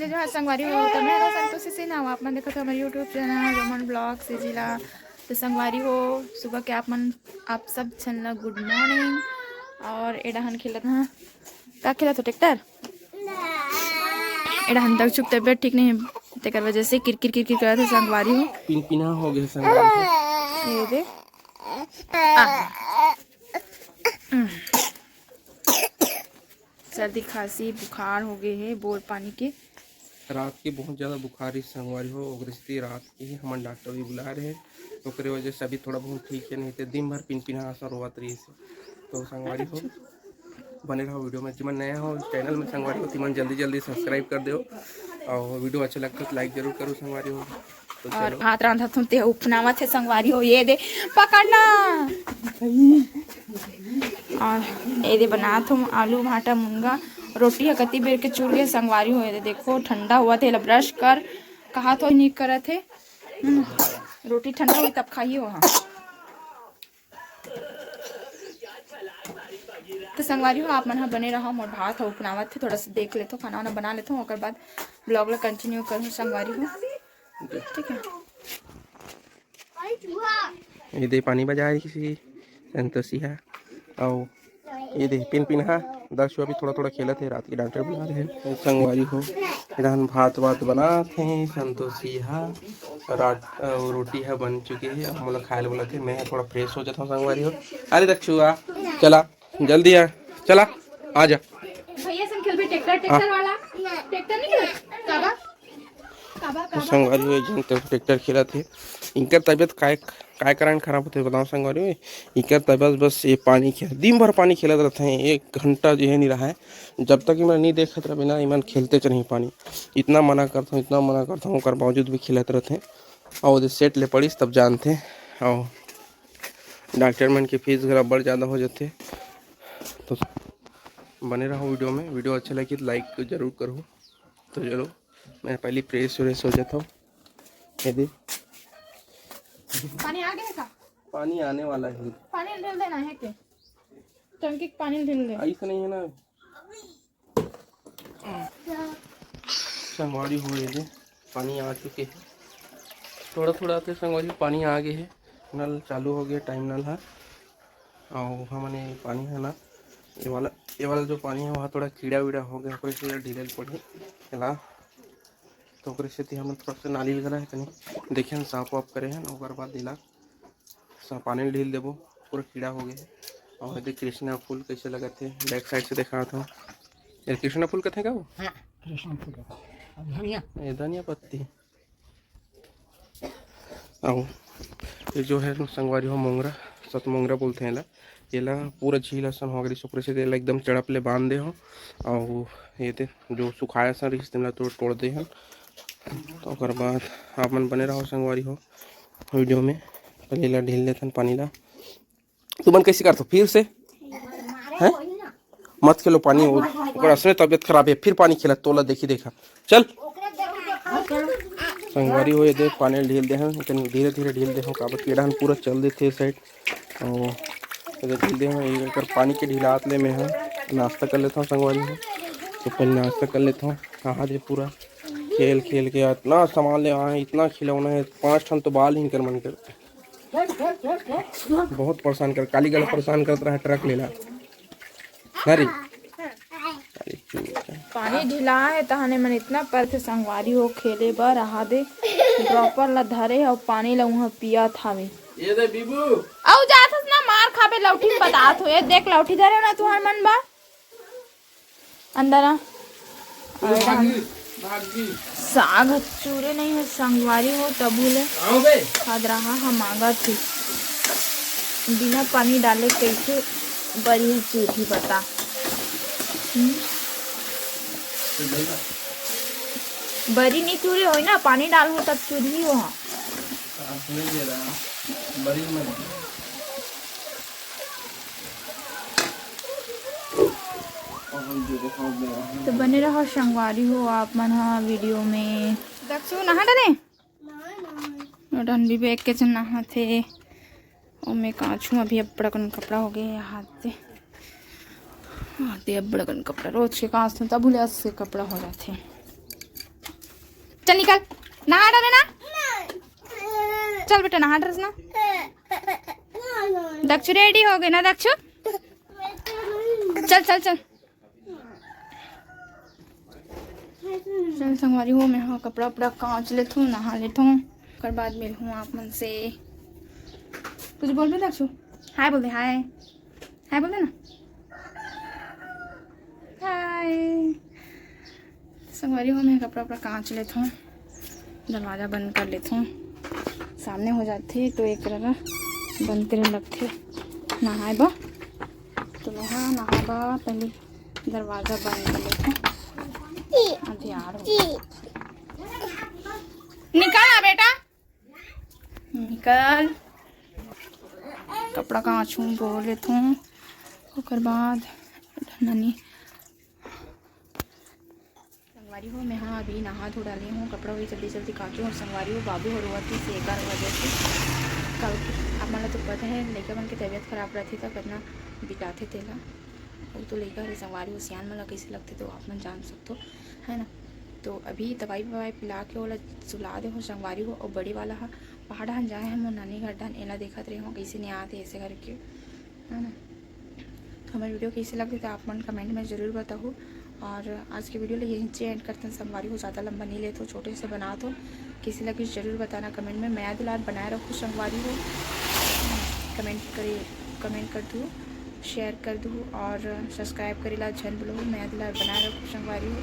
जो है संगवारी हो तो मैं संतोषी सिन्हा हूँ। आप मन देखो तो हमारे यूट्यूब चैनल रमन ब्लॉग से जिला तो संगवारी हो सुबह के आप सब छन गुड मॉर्निंग। और एडाहन खेलत हाँ का खेलत हो ट्रैक्टर एडाहन तक चुप तबियत ठीक नहीं है तेकर वजह से किरकिर किरकिर करत है संगवारी हो पिना हो गए संगवारी ये दे सर्दी खांसी बुखार हो गए है बोर पानी के रात की बहुत ज़्यादा बुखार इस संगवारी हो उग्रस्ती रात की हमारे डॉक्टर भी बुला रहे हैं तो करे वजह से अभी थोड़ा बहुत ठीक है नहीं तो दिन भर पिना असर हुआ रही से तो संगवारी हो बने रहो वीडियो में जिमन नया हो चैनल में संगवारी हो तिमन जल्दी सब्सक्राइब कर दो और वीडियो अच्छा लगता है तो लाइक जरूर करो संगवारी हो। तो और भात रांधा तुम ते उपनावा थे संगवारी हो ये दे पकड़ना और ये दे बना तुम आलू भाटा मुनगा रोटी है कति बेर के चूर के संगवारी हो देखो ठंडा हुआ थे ब्रश कर कहा तो नहीं करे थे रोटी ठंडा हुई तब खाइए वहाँ तो संगवारी हो आप मन बने रहो मोर भात हो उपनावत थे थोड़ा सा देख लेते खाना वाना बना लेते हूँ बाद ब्लॉग ला कंटिन्यू करूँ संगवारी हो ठीक है। ये दे पानी बजा किसी संतोषी है और ये दे पिना दर्श अभी थोड़ा खेला थे रात की डॉक्टर बुला रहे हैं संगवारी हो इधर भात बना थे संतोषी है रात रोटी है बन चुकी है अब मतलब खाए बोला थे मैं थोड़ा फ्रेश हो जाता हूँ संगवारी हो अरे दक्षु आ चला जल्दी आ चला आ जा भैया संग खेल भी ट्रैक्टर वाला ट्रैक्टर नहीं संगवारी हो ट्रैक्टर खेला थे इनका तबीयत काय कारण खराब होते बताओ संगवारी में इनका तबीयत बस ये पानी खेल दिन भर पानी खेलत रहते हैं 1 घंटा जो है नहीं रहा है जब तक मैं नहीं देखत रहा बिना ईमान खेलते नहीं पानी इतना मना करता हूँ कर बावजूद भी खेलते रहते हैं और सेट ले पड़ी तब जानते हैं और डॉक्टर मन की फीस बड़ ज़्यादा हो जाते तो बने रहो वीडियो अच्छा लगे तो लाइक जरूर करो। तो चलो मैं पहले फ्रेश हो जाता हूँ यदि पानी आ गया का पानी आने वाला है पानी ढील देना है के टंकी पानी ढील दे ऐसा नहीं है ना संगवारी हो रही है पानी आ चुके हैं थोड़ा तो संगवारी पानी आ गए है नल चालू हो गया टाइम नल है और हमने पानी है ना ये वाला जो पानी है वहाँ थोड़ा कीड़ा वीड़ा हो गया ढीले पड़ी चला तो हम थोड़ा सा नाली वगैरह है कहीं देखिए हम साफ वाफ करे हैं और बाद दिला पानी ढील देवो पूरा कीड़ा हो गया और यदि कृष्णा फूल कैसे लगे थे बैक साइड से देखा था ये कृष्णा फूल कथे का वो कृष्णा फूल ये धनिया पत्ती और ये जो है संगवारी हो मोंगरा सत मोंगरा बोलते हैं ये पूरा झील सन हो गई सुपर से एकदम चढ़प ले बांध दे हो और ये जो सुखाया सन रही तोड़ दे हैं तो बाद आप मन बने रहो संगवारी हो वीडियो में पहले ला ढील देते पानी ला तू मन कैसे करते फिर से है मत खेलो पानी असली तबियत खराब है फिर पानी खेला तोला देखा चल संगवारी हो ये दे पानी ढील दे धीरे ढील दे काबर कीड़ा पूरा चल देते साइड और ढील दे पानी के ढीलात ले मैं नाश्ता कर लेता हूँ संगवारी हो तो पहले नाश्ता कर लेता हूँ कहा दे पूरा खेल के इतना सामान ले आए इतना खिलौना है 5 टन तो बाल ही कर मन कर बहुत परेशान कर काली गला परेशान करता रहा ट्रक लेला अरे पानी ढिला है तहने मन इतना पर थे संगवारी हो खेले बर रहा दे ड्रॉपर ला धरे और पानी ला वहां पिया थावे ये दे बीबू औ जाथस ना मार खाबे लौठी में बतात हो ये देख लौठी धरे ना तुहार मन बा अंदर आ साग चूरे नहीं है संगवारी हो तबूले खाद रहा हम मांगा थी बिना पानी डाले कैसे बड़ी चूठी बता बड़ी नहीं चूरे हो ना पानी डाल हो तब चूरी हो तो बने रहो संगवारी हो आप मन वीडियो में दक्षु नहा डरे डन भी बैग के नहा थे और मैं काछू अभी अब बड़कन कपड़ा हो गया हाथ से अब बड़कन कपड़ा रोज के कांच तब भूले से कपड़ा हो जाते चल निकल, नहा डाले ना। चल बेटा नहा ड्रेस ना। दक्षु रेडी हो गए ना दक्षु? चल चल चल चल संगवारी हो, मैं हाँ कपड़ा उपड़ा कांच लेता हूँ, नहा लेता हूँ, कर बाद मिल हूँ आप मन से। कुछ बोल रहे दक्षु? हाय बोल दे, हाय हाय बोल दे ना, हाय। संगवारी हो, मैं कपड़ा उपड़ा कांच लेता हूँ, दरवाज़ा बंद कर लेता हूँ, सामने हो जाते तो एक तरह बंद करे लगते। नहाए बा तो मैं हाँ नहा बा, पहले दरवाज़ा बंद कर लेता हूँ। यार निकल ना बेटा, निकल। कपड़ा कांचू बोल लेता हूँ, उसके बाद ननी संगवारी हो, मैं हाँ अभी नहा धो डाली हूँ, कपड़ा वही जल्दी जल्दी काटूँ। और संगवारी हो बाबू हो रहा थी से एक वजह से कल आप मला तो पता है लड़का बन के तबीयत खराब रहती था, कितना बिताते थे ला वो तो लड़का है। संगवारी हो सियान मला कैसे लगते तो आप मन जान सकते हो, है ना। तो अभी दवाई ववाई पिला के ओला सुला दे हो संगवारी हो। और बड़ी वाला हा पहाड़ डान जाए हैं मोर नानी घर डान, एला देखत रहे हो कैसे नहीं आते ऐसे करके, है ना। तो हमारी वीडियो कैसे लगती तो आप मन कमेंट में ज़रूर बताओ। और आज की वीडियो यहीं से एंड करते हैं। संगवारी हो ज़्यादा लंबा नहीं ले तो छोटे से बना दो, कैसी लगी ज़रूर बताना कमेंट में। मैं दुलार बनाए रखूँ संगवारी हो, कमेंट कर दूँ, शेयर कर दूँ और सब्सक्राइब करेला झन बोलो। मैं दुलार बनाए रखूँ संगवारी हो।